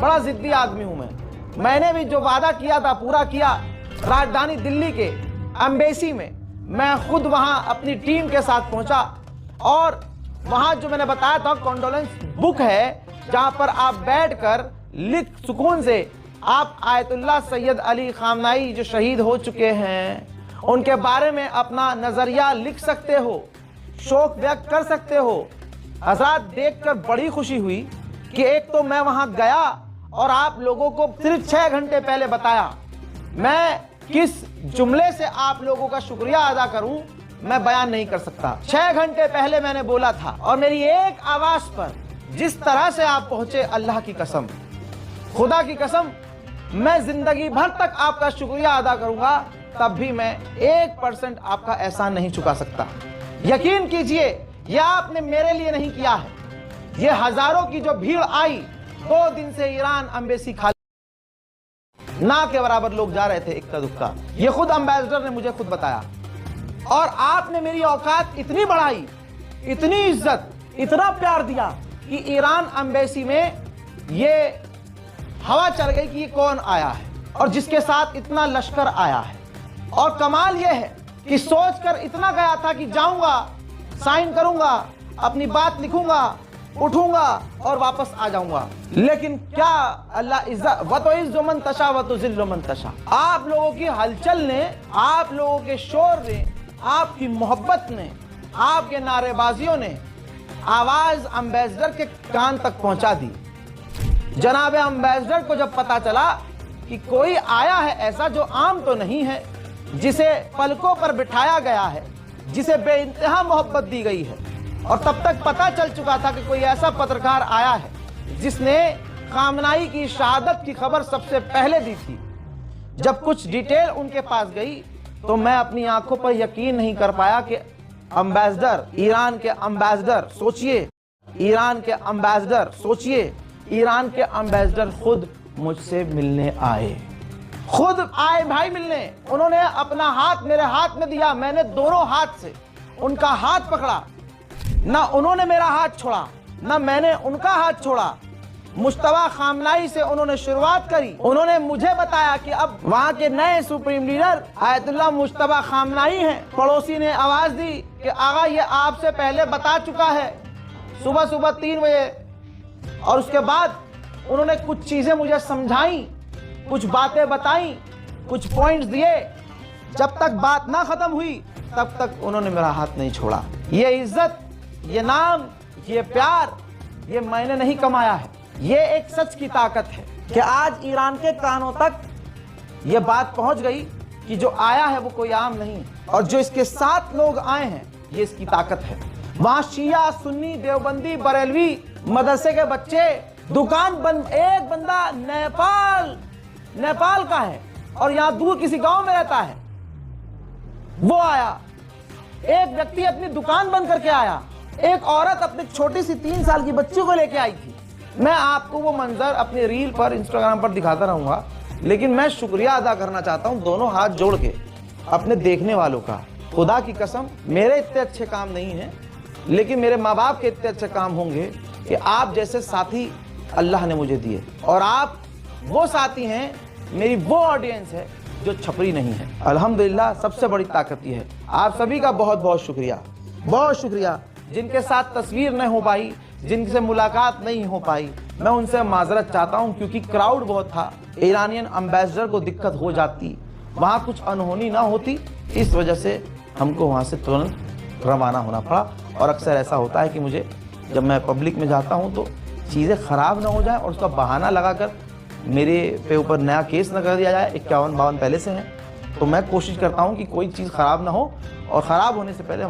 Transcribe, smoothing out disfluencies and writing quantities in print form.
बड़ा जिद्दी आदमी हूं मैंने भी जो वादा किया था पूरा किया। राजधानी दिल्ली के एम्बेसी में मैं खुद वहां अपनी टीम के साथ पहुंचा और वहां जो मैंने बताया था कॉन्डोलेंस बुक है, जहां पर आप बैठकर लिख सुकून से आप आयतुल्लाह सैयद अली खामनाई जो शहीद हो चुके हैं उनके बारे में अपना नजरिया लिख सकते हो, शोक व्यक्त कर सकते हो। हज़रात, देखकर बड़ी खुशी हुई कि एक तो मैं वहां गया और आप लोगों को सिर्फ 6 घंटे पहले बताया। मैं किस जुमले से आप लोगों का शुक्रिया अदा करूं मैं बयान नहीं कर सकता। 6 घंटे पहले मैंने बोला था और मेरी एक आवाज पर जिस तरह से आप पहुंचे, अल्लाह की कसम, खुदा की कसम, मैं जिंदगी भर तक आपका शुक्रिया अदा करूंगा, तब भी मैं 1% आपका एहसान नहीं चुका सकता। यकीन कीजिए, यह आपने मेरे लिए नहीं किया है। ये हजारों की जो भीड़ आई, 2 दिन से ईरान एम्बेसी खाली, ना के बराबर लोग जा रहे थे इक्का दुक्का। ये खुद एम्बेसडर ने मुझे खुद बताया। और आपने मेरी औकात इतनी बढ़ाई, इतनी इज्जत, इतना प्यार दिया कि ईरान एम्बेसी में ये हवा चल गई कि ये कौन आया है और जिसके साथ इतना लश्कर आया है। और कमाल ये है कि सोचकर इतना गया था कि जाऊंगा, साइन करूंगा, अपनी बात लिखूंगा, उठूंगा और वापस आ जाऊंगा। लेकिन क्या अल्लाह इज्जत व तो इज़्ज़ु मन तशा व तो ज़िल्लु मन तशा। आप लोगों की हलचल ने, आप लोगों के शोर ने, आपकी मोहब्बत ने, आपके नारेबाजियों ने आवाज एम्बेसडर के कान तक पहुंचा दी। जनाब एम्बेसडर को जब पता चला कि कोई आया है ऐसा जो आम तो नहीं है, जिसे पलकों पर बिठाया गया है, जिसे बेइंतहा मोहब्बत दी गई है, और तब तक पता चल चुका था कि कोई ऐसा पत्रकार आया है जिसने खामनाई की शहादत की खबर सबसे पहले दी थी। जब कुछ डिटेल उनके पास गई तो मैं अपनी आंखों पर यकीन नहीं कर पाया कि एम्बेसडर, ईरान के एम्बेसडर, सोचिए, ईरान के एम्बेसडर, सोचिए, ईरान के एम्बेसडर खुद मुझसे मिलने आए, खुद आए भाई मिलने। उन्होंने अपना हाथ मेरे हाथ में दिया, मैंने दोनों हाथ से उनका हाथ पकड़ा। ना उन्होंने मेरा हाथ छोड़ा, ना मैंने उनका हाथ छोड़ा। मुश्तबा खामनाई से उन्होंने शुरुआत करी। उन्होंने मुझे बताया कि अब वहां के नए सुप्रीम लीडर आयतुल्लाह मुश्तबा खामनाई हैं। पड़ोसी ने आवाज दी कि आगा ये आपसे पहले बता चुका है, सुबह सुबह 3 बजे। और उसके बाद उन्होंने कुछ चीजें मुझे समझाई, कुछ बातें बताई, कुछ पॉइंट्स दिए। जब तक बात ना खत्म हुई तब तक उन्होंने मेरा हाथ नहीं छोड़ा। ये इज्जत, ये नाम, ये प्यार, ये मैंने नहीं कमाया है। ये एक सच की ताकत है कि आज ईरान के कानों तक ये बात पहुंच गई कि जो आया है वो कोई आम नहीं, और जो इसके साथ लोग आए हैं ये इसकी ताकत है। वहां शिया, सुन्नी, देवबंदी, बरेलवी, मदरसे के बच्चे, दुकान बंद। एक बंदा नेपाल का है और यहां दूर किसी गांव में रहता है, वो आया। एक व्यक्ति अपनी दुकान बंद करके आया। एक औरत अपनी छोटी सी 3 साल की बच्ची को लेके आई थी। मैं आपको वो मंजर अपने रील पर, इंस्टाग्राम पर दिखाता रहूंगा, लेकिन मैं शुक्रिया अदा करना चाहता हूं दोनों हाथ जोड़ के अपने देखने वालों का। खुदा की कसम, मेरे इतने अच्छे काम नहीं हैं, लेकिन मेरे माँ बाप के इतने अच्छे काम होंगे कि आप जैसे साथी अल्लाह ने मुझे दिए। और आप वो साथी हैं, मेरी वो ऑडियंस है जो छपरी नहीं है। अल्हम्दुलिल्लाह, सबसे बड़ी ताकत ये है। आप सभी का बहुत बहुत शुक्रिया, बहुत शुक्रिया। जिनके साथ तस्वीर नहीं हो पाई, जिनसे मुलाकात नहीं हो पाई, मैं उनसे माजरत चाहता हूं, क्योंकि क्राउड बहुत था। ईरानियन एम्बेसडर को दिक्कत हो जाती, वहां कुछ अनहोनी ना होती, इस वजह से हमको वहां से तुरंत रवाना होना पड़ा। और अक्सर ऐसा होता है कि मुझे, जब मैं पब्लिक में जाता हूं तो चीज़ें ख़राब ना हो जाए और उसका बहाना लगाकर मेरे पे ऊपर नया केस न कर दिया जाए। 51-52 पहले से हैं, तो मैं कोशिश करता हूं कि कोई चीज़ ख़राब ना हो, और ख़राब होने से पहले